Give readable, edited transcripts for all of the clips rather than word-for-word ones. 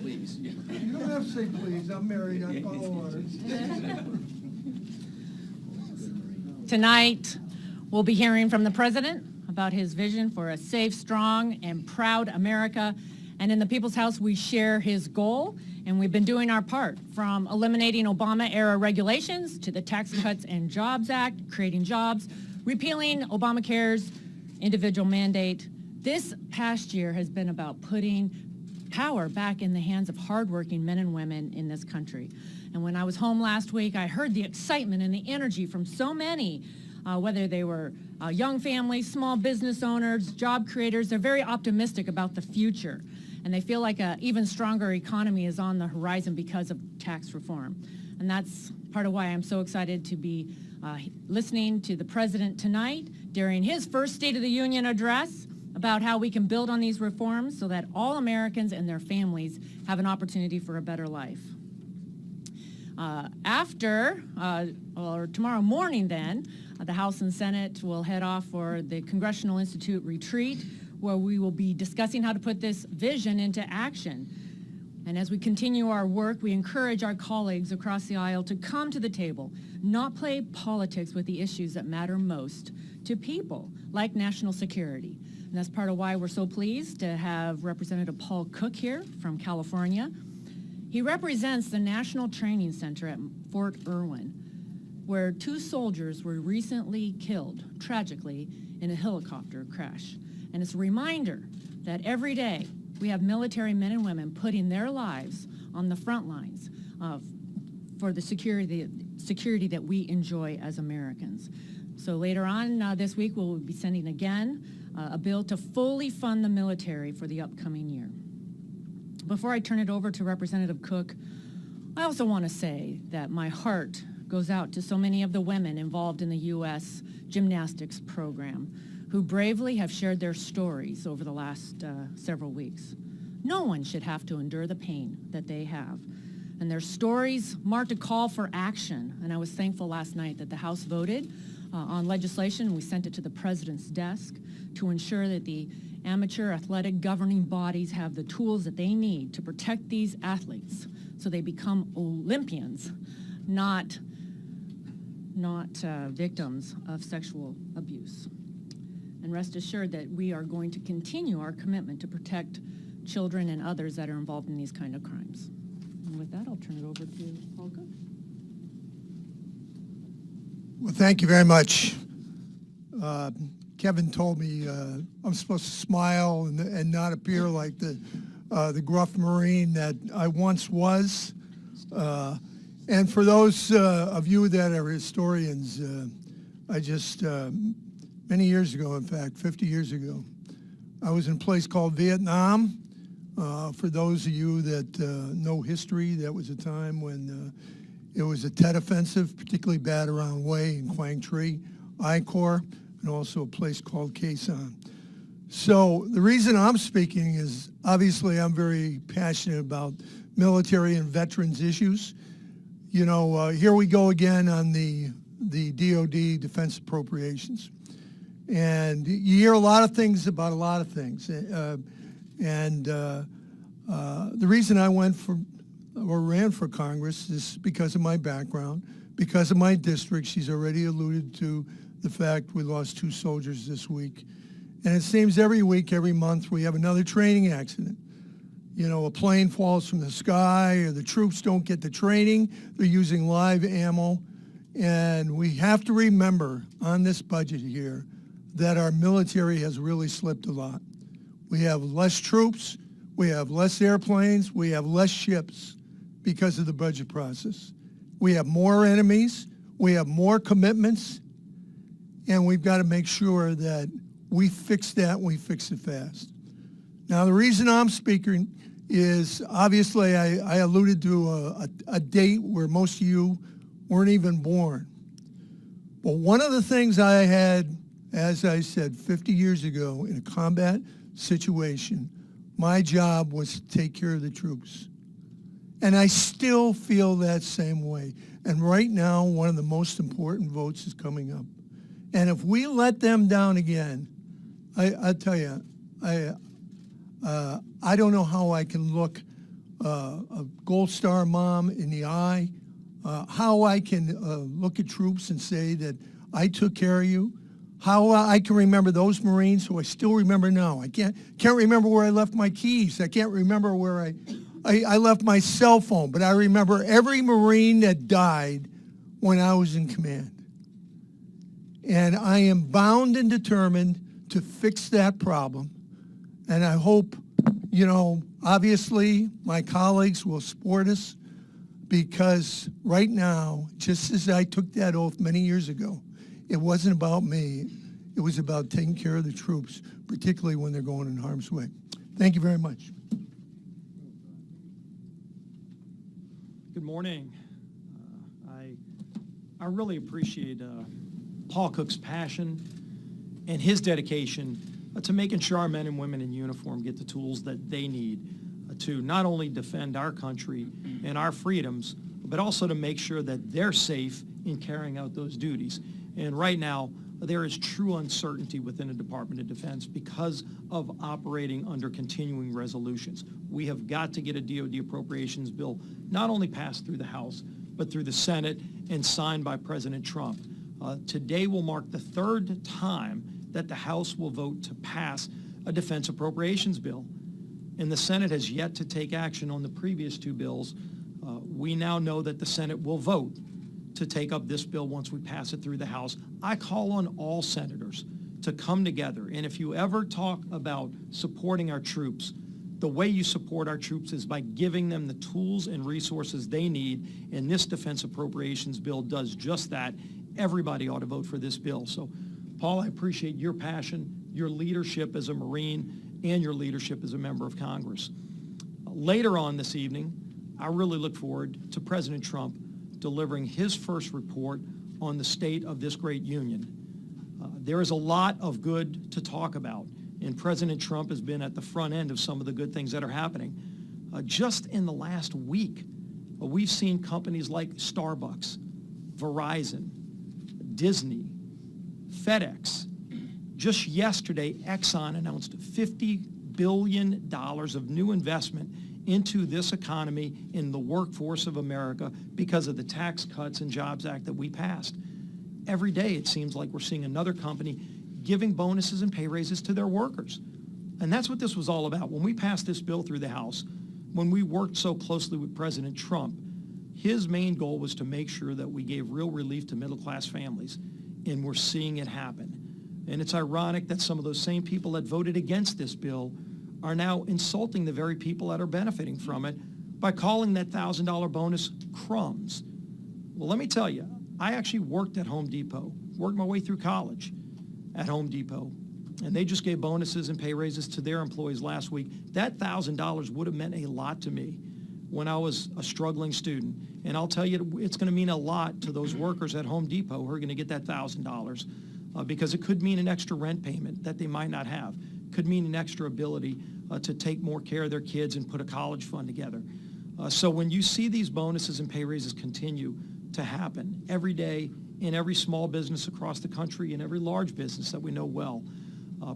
please. You don't have to say please. I'm married. I follow orders. Tonight, we'll be hearing from the President about his vision for a safe, strong, and proud America. And in the People's House, we share his goal, and we've been doing our part, from eliminating Obama-era regulations to the Tax Cuts and Jobs Act, creating jobs, repealing Obamacare's individual mandate. This past year has been about putting power back in the hands of hardworking men and women in this country. And when I was home last week, I heard the excitement and the energy from so many, whether they were young families, small business owners, job creators. They're very optimistic about the future. And they feel like an even stronger economy is on the horizon because of tax reform. And that's part of why I'm so excited to be listening to the President tonight during his first State of the Union address about how we can build on these reforms so that all Americans and their families have an opportunity for a better life. Or tomorrow morning then, the House and Senate will head off for the Congressional Institute retreat, where we will be discussing how to put this vision into action. And as we continue our work, we encourage our colleagues across the aisle to come to the table, not play politics with the issues that matter most to people, like national security. And that's part of why we're so pleased to have Representative Paul Cook here from California. He represents the National Training Center at Fort Irwin, where 2 soldiers were recently killed, tragically, in a helicopter crash. And it's a reminder that every day we have military men and women putting their lives on the front lines for the security that we enjoy as Americans. So later on this week, we'll be sending again a bill to fully fund the military for the upcoming year. Before I turn it over to Representative Cook, I also want to say that my heart goes out to so many of the women involved in the U.S. gymnastics program who bravely have shared their stories over the last several weeks. No one should have to endure the pain that they have. And their stories marked a call for action. And I was thankful last night that the House voted on legislation. We sent it to the President's desk to ensure that the amateur athletic governing bodies have the tools that they need to protect these athletes so they become Olympians, not victims of sexual abuse. And rest assured that we are going to continue our commitment to protect children and others that are involved in these kind of crimes. And with that, I'll turn it over to Paul Cook. Well, thank you very much. Kevin told me I'm supposed to smile and not appear like the gruff Marine that I once was. And for those of you that are historians, I just, many years ago, in fact, 50 years ago, I was in a place called Vietnam. For those of you that know history, that was a time when it was a Tet Offensive, particularly bad around Hue and Quang Tri, I Corps, and also a place called Khe Sanh. So the reason I'm speaking is obviously I'm very passionate about military and veterans issues. You know, here we go again on the DOD defense appropriations. And you hear a lot of things about a lot of things. The reason I ran for Congress is because of my background, because of my district. She's already alluded to the fact we lost 2 soldiers this week. And it seems every week, every month, we have another training accident. You know, a plane falls from the sky, or the troops don't get the training. They're using live ammo. And we have to remember on this budget here that our military has really slipped a lot. We have less troops, we have less airplanes, we have less ships because of the budget process. We have more enemies, we have more commitments, and we've got to make sure that we fix that and we fix it fast. Now, the reason I'm speaking is obviously I alluded to a date where most of you weren't even born. But one of the things I had, as I said, 50 years ago in a combat situation, my job was to take care of the troops. And I still feel that same way. And right now, one of the most important votes is coming up. And if we let them down again, I tell you, I don't know how I can look a Gold Star mom in the eye, how I can look at troops and say that I took care of you, how I can remember those Marines who I still remember now. I can't remember where I left my keys. I can't remember where I left my cell phone, but I remember every Marine that died when I was in command. And I am bound and determined to fix that problem. And I hope, obviously my colleagues will support us, because right now, just as I took that oath many years ago, it wasn't about me. It was about taking care of the troops, particularly when they're going in harm's way. Thank you very much. Good morning. I really appreciate Paul Cook's passion and his dedication to making sure our men and women in uniform get the tools that they need to not only defend our country and our freedoms, but also to make sure that they're safe in carrying out those duties. And right now, there is true uncertainty within the Department of Defense because of operating under continuing resolutions. We have got to get a DoD appropriations bill not only passed through the House, but through the Senate and signed by President Trump. Today will mark the third time that the House will vote to pass a defense appropriations bill. And the Senate has yet to take action on the previous two bills. We now know that the Senate will vote to take up this bill once we pass it through the House. I call on all senators to come together. And if you ever talk about supporting our troops, the way you support our troops is by giving them the tools and resources they need. And this defense appropriations bill does just that. Everybody ought to vote for this bill. So, Paul, I appreciate your passion, your leadership as a Marine, and your leadership as a member of Congress. Later on this evening, I really look forward to President Trump delivering his first report on the state of this great union. There is a lot of good to talk about, and President Trump has been at the front end of some of the good things that are happening. Just in the last week, we've seen companies like Starbucks, Verizon, Disney, FedEx. Just yesterday, Exxon announced $50 billion of new investment into this economy in the workforce of America because of the Tax Cuts and Jobs Act that we passed. Every day it seems like we're seeing another company giving bonuses and pay raises to their workers. And that's what this was all about. When we passed this bill through the House, when we worked so closely with President Trump, his main goal was to make sure that we gave real relief to middle-class families, and we're seeing it happen. And it's ironic that some of those same people that voted against this bill are now insulting the very people that are benefiting from it by calling that $1,000 bonus crumbs. Well, let me tell you, I actually worked at Home Depot, worked my way through college at Home Depot, and they just gave bonuses and pay raises to their employees last week. That $1,000 would have meant a lot to me when I was a struggling student. And I'll tell you, it's going to mean a lot to those workers at Home Depot who are going to get that $1,000 because it could mean an extra rent payment that they might not have. Could mean an extra ability to take more care of their kids and put a college fund together. So when you see these bonuses and pay raises continue to happen every day in every small business across the country and every large business that we know well,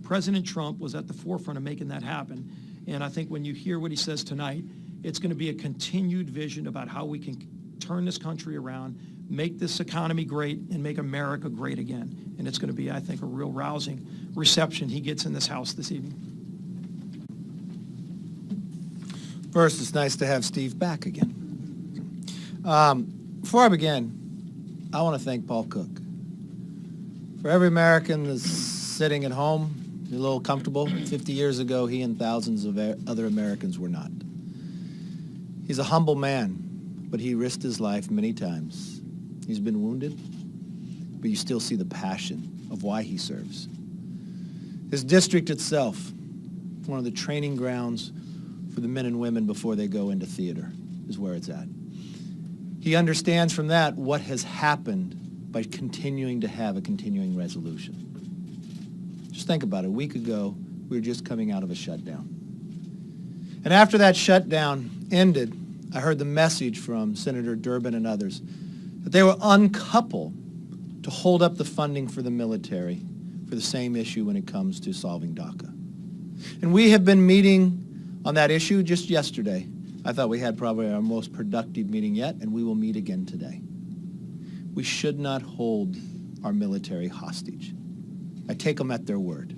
President Trump was at the forefront of making that happen. And I think when you hear what he says tonight, it's going to be a continued vision about how we can turn this country around, make this economy great, and make America great again. And it's going to be, I think, a real rousing reception he gets in this House this evening. First, it's nice to have Steve back again. Before I begin, I want to thank Paul Cook. For every American that's sitting at home, a little comfortable, 50 years ago, he and thousands of other Americans were not. He's a humble man, but he risked his life many times. He's been wounded, but you still see the passion of why he serves. His district itself, one of the training grounds for the men and women before they go into theater, is where it's at. He understands from that what has happened by continuing to have a continuing resolution. Just think about it. A week ago, we were just coming out of a shutdown. And after that shutdown ended, I heard the message from Senator Durbin and others that they will uncouple to hold up the funding for the military for the same issue when it comes to solving DACA. And we have been meeting on that issue just yesterday I thought we had probably our most productive meeting yet, and we will meet again today. We should not hold our military hostage. I take them at their word.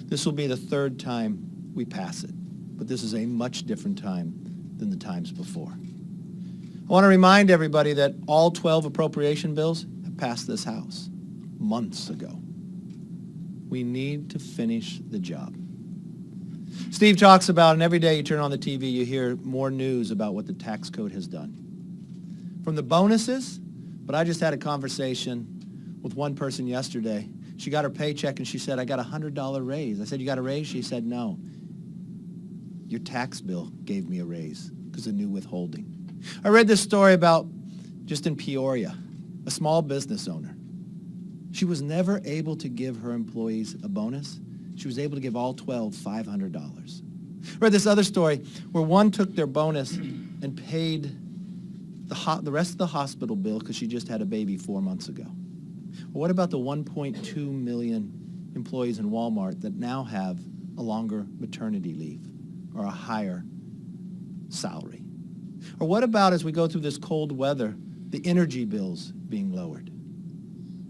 This will be the third time we pass it, but this is a much different time than the times before. I want to remind everybody that all 12 appropriation bills have passed this House months ago. We need to finish the job. Steve talks about, and every day you turn on the TV, you hear more news about what the tax code has done. From the bonuses, but I just had a conversation with one person yesterday. She got her paycheck and she said, I got a $100 raise. I said, you got a raise? She said, no. Your tax bill gave me a raise because of new withholding. I read this story about, just in Peoria, a small business owner. She was never able to give her employees a bonus. She was able to give all 12 $500. I read this other story where one took their bonus and paid the rest of the hospital bill because she just had a baby 4 months ago. Well, what about the 1.2 million employees in Walmart that now have a longer maternity leave or a higher salary? Or what about, as we go through this cold weather, the energy bills being lowered?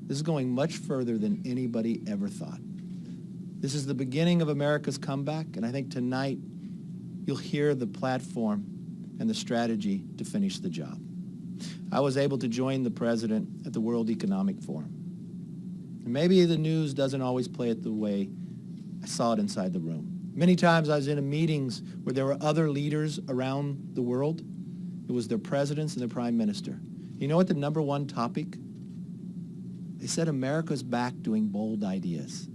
This is going much further than anybody ever thought. This is the beginning of America's comeback, and I think tonight you'll hear the platform and the strategy to finish the job. I was able to join the president at the World Economic Forum. And maybe the news doesn't always play it the way I saw it inside the room. Many times I was in meetings where there were other leaders around the world. It was their presidents and their prime minister. You know what the number one topic? They said America's back doing bold ideas.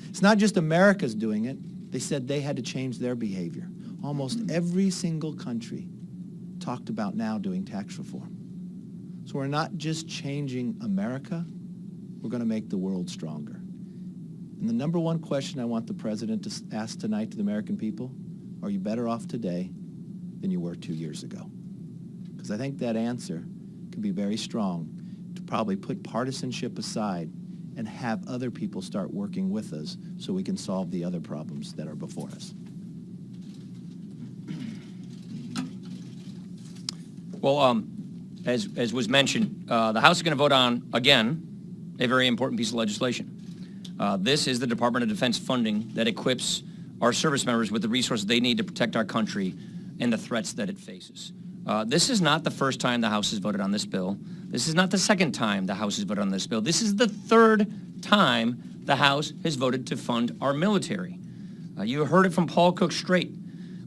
It's not just America's doing it. They said they had to change their behavior. Almost every single country talked about now doing tax reform. So we're not just changing America, we're going to make the world stronger. And the number one question I want the president to ask tonight to the American people, are you better off today than you were 2 years ago? Because I think that answer can be very strong to probably put partisanship aside and have other people start working with us so we can solve the other problems that are before us. Well, as was mentioned, the House is going to vote on, again, a very important piece of legislation. This is the Department of Defense funding that equips our service members with the resources they need to protect our country and the threats that it faces. This is not the first time the House has voted on this bill. This is not the second time the House has voted on this bill. This is the third time the House has voted to fund our military. You heard it from Paul Cook straight.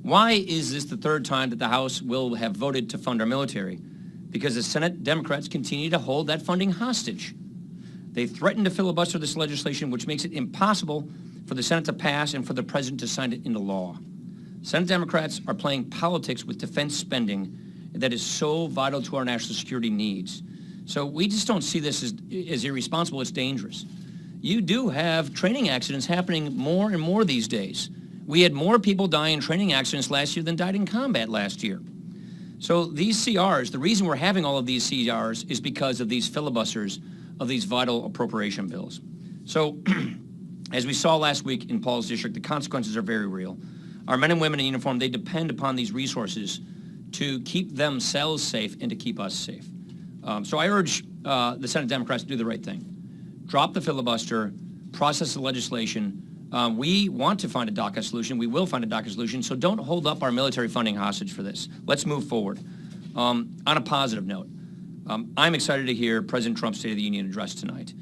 Why is this the third time that the House will have voted to fund our military? Because the Senate Democrats continue to hold that funding hostage. They threaten to filibuster this legislation, which makes it impossible for the Senate to pass and for the President to sign it into law. Senate Democrats are playing politics with defense spending that is so vital to our national security needs. So we just don't see this as irresponsible. It's dangerous. You do have training accidents happening more and more these days. We had more people die in training accidents last year than died in combat last year. So these CRs, the reason we're having all of these CRs is because of these filibusters of these vital appropriation bills. So as we saw last week in Paul's district, the consequences are very real. Our men and women in uniform, they depend upon these resources to keep themselves safe and to keep us safe. So I urge the Senate Democrats to do the right thing. Drop the filibuster, process the legislation. We want to find a DACA solution. We will find a DACA solution, so don't hold up our military funding hostage for this. Let's move forward. On a positive note, I'm excited to hear President Trump's State of the Union address tonight.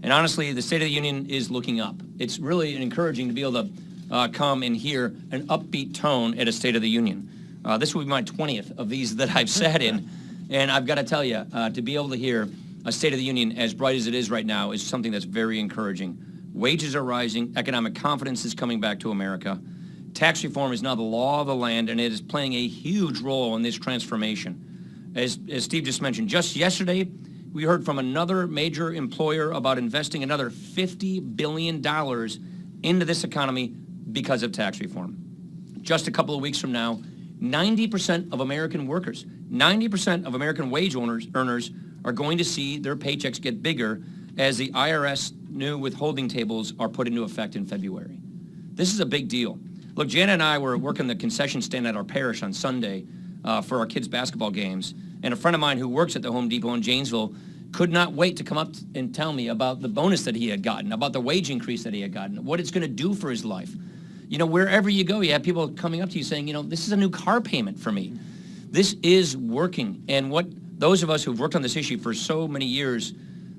And honestly, the State of the Union is looking up. It's really encouraging to be able to come and hear an upbeat tone at a State of the Union. This will be my 20th of these that I've sat in, and I've got to tell you, to be able to hear a State of the Union as bright as it is right now is something that's very encouraging. Wages are rising, economic confidence is coming back to America. Tax reform is now the law of the land, and it is playing a huge role in this transformation. As Steve just mentioned, just yesterday, we heard from another major employer about investing another $50 billion into this economy because of tax reform. Just a couple of weeks from now, 90% of American workers, 90% of American wage earners are going to see their paychecks get bigger as the IRS new withholding tables are put into effect in February. This is a big deal. Look, Jana and I were working the concession stand at our parish on Sunday for our kids' basketball games. And a friend of mine who works at the Home Depot in Janesville could not wait to come up and tell me about the bonus that he had gotten, about the wage increase that he had gotten, what it's going to do for his life. You know, wherever you go, you have people coming up to you saying, you know, this is a new car payment for me. This is working. And what those of us who've worked on this issue for so many years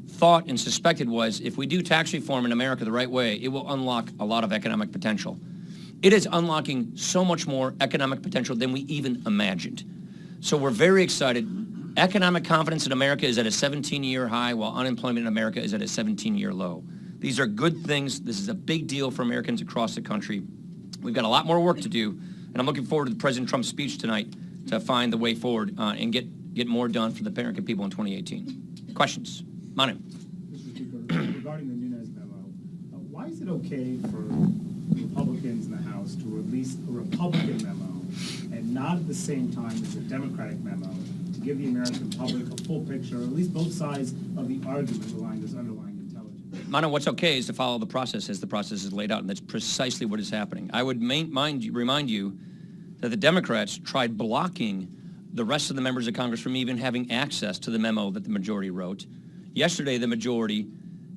thought and suspected was, if we do tax reform in America the right way, it will unlock a lot of economic potential. It is unlocking so much more economic potential than we even imagined. So we're very excited. Economic confidence in America is at a 17-year high, while unemployment in America is at a 17-year low. These are good things. This is a big deal for Americans across the country. We've got a lot more work to do, and I'm looking forward to President Trump's speech tonight to find the way forward and get more done for the American people in 2018. Questions? Manu. Mr. Speaker, regarding the Nunes memo, why is it okay for Republicans in the House to release a Republican memo and not at the same time as a Democratic memo to give the American public a full picture, or at least both sides of the argument relying this underlying intelligence? Manu, what's okay is to follow the process as the process is laid out, and that's precisely what is happening. I would remind you that the Democrats tried blocking the rest of the members of Congress from even having access to the memo that the majority wrote. Yesterday, the majority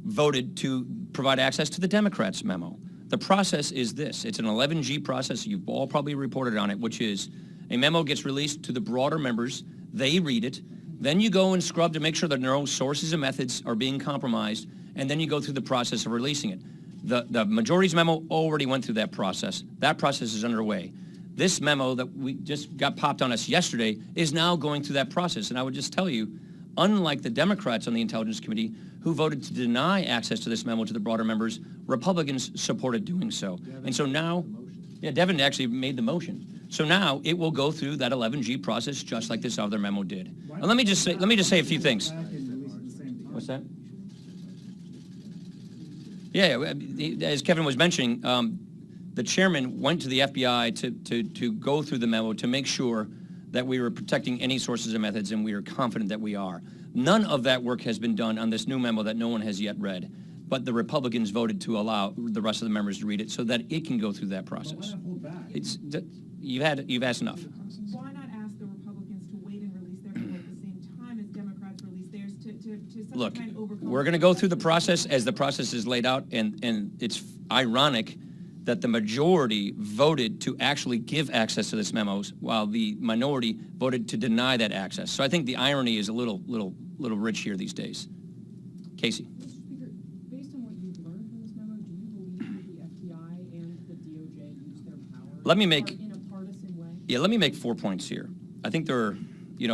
voted to provide access to the Democrats' memo. The process is this. It's an 11G process. You've all probably reported on it, which is a memo gets released to the broader members. They read it. Then you go and scrub to make sure that no sources and methods are being compromised, and then you go through the process of releasing it. The majority's memo already went through that process. That process is underway. This memo that we just got popped on us yesterday is now going through that process. And I would just tell you, unlike the Democrats on the Intelligence Committee who voted to deny access to this memo to the broader members, Republicans supported doing so. And so now, yeah, Devin actually made the motion. So now it will go through that 11G process just like this other memo did. And let me just say a few things. What's that? Yeah, as Kevin was mentioning, the chairman went to the FBI to go through the memo to make sure that we were protecting any sources and methods, and we are confident that we are. None of that work has been done on this new memo that no one has yet read, but the Republicans voted to allow the rest of the members to read it so that it can go through that process. You've asked enough. Why not ask the Republicans to wait and release their bill at the same time as Democrats release theirs to Look, kind of overcome? we're going to go through the process as the process is laid out, and it's ironic that the majority voted to actually give access to this memos while the minority voted to deny that access. So I think the irony is a little rich here these days. Casey. Mr. Speaker, based on what you've learned from this memo, do you believe that the FBI and the DOJ use their power in a partisan way? Yeah, let me make 4 points here. I think there are,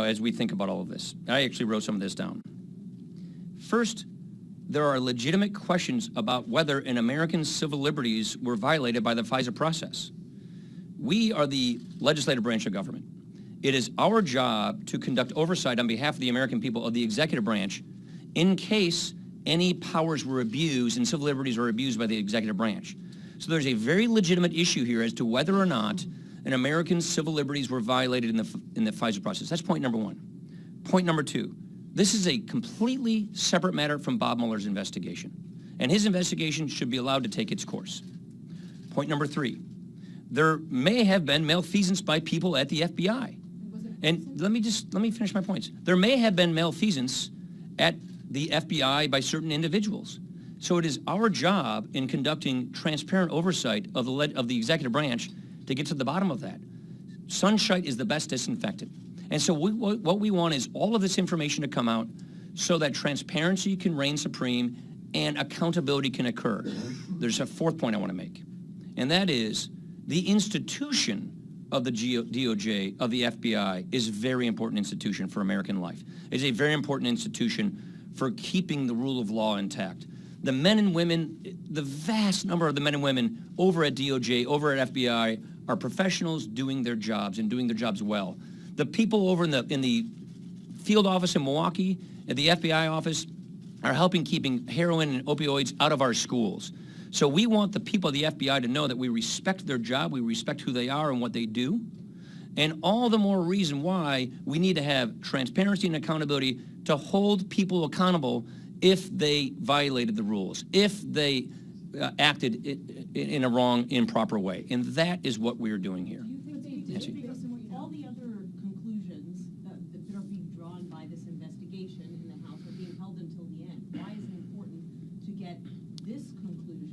as we think about all of this, I actually wrote some of this down. First, there are legitimate questions about whether an American's civil liberties were violated by the FISA process. We are the legislative branch of government. It is our job to conduct oversight on behalf of the American people of the executive branch in case any powers were abused and civil liberties were abused by the executive branch. So there's a very legitimate issue here as to whether or not an American's civil liberties were violated in the FISA process. That's point number one. Point number two. This is a completely separate matter from Bob Mueller's investigation, and his investigation should be allowed to take its course. Point number three, there may have been malfeasance by people at the FBI. And let me finish my points. There may have been malfeasance at the FBI by certain individuals. So it is our job in conducting transparent oversight of the executive branch to get to the bottom of that. Sunshine is the best disinfectant. And so what we want is all of this information to come out so that transparency can reign supreme and accountability can occur. There's a fourth point I want to make, and that is the institution of the DOJ, of the FBI, is a very important institution for American life. It's a very important institution for keeping the rule of law intact. The men and women, the vast number of the men and women over at DOJ, over at FBI, are professionals doing their jobs and doing their jobs well. The people over in the field office in Milwaukee, at the FBI office, are helping keeping heroin and opioids out of our schools. So we want the people of the FBI to know that we respect their job, we respect who they are and what they do, and all the more reason why we need to have transparency and accountability to hold people accountable if they violated the rules, if they acted in a wrong, improper way. And that is what we're doing here. All the other conclusions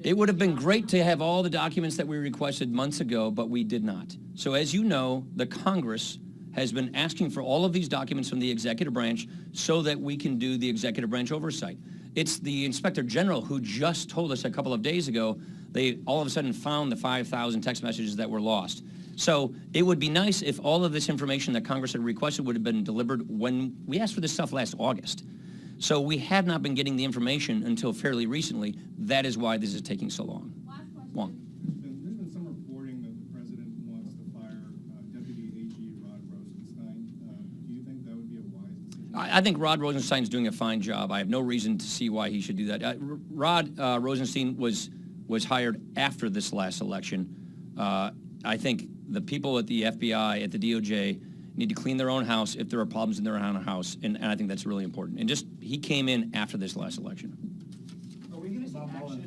It would have been great to have all the documents that we requested months ago, but we did not. So as you know, the Congress has been asking for all of these documents from the executive branch so that we can do the executive branch oversight. It's the Inspector General who just told us a couple of days ago they all of a sudden found the 5,000 text messages that were lost. So it would be nice if all of this information that Congress had requested would have been delivered when we asked for this stuff last August. So we had not been getting the information until fairly recently. That is why this is taking so long. Last question. Long. There's been some reporting that the president wants to fire Deputy AG Rod Rosenstein. Do you think that would be a wise decision? I think Rod Rosenstein's doing a fine job. I have no reason to see why he should do that. Rod Rosenstein was hired after this last election. I think the people at the FBI, at the DOJ, need to clean their own house if there are problems in their own house, and I think that's really important. And just, he came in after this last election. Are we going to see action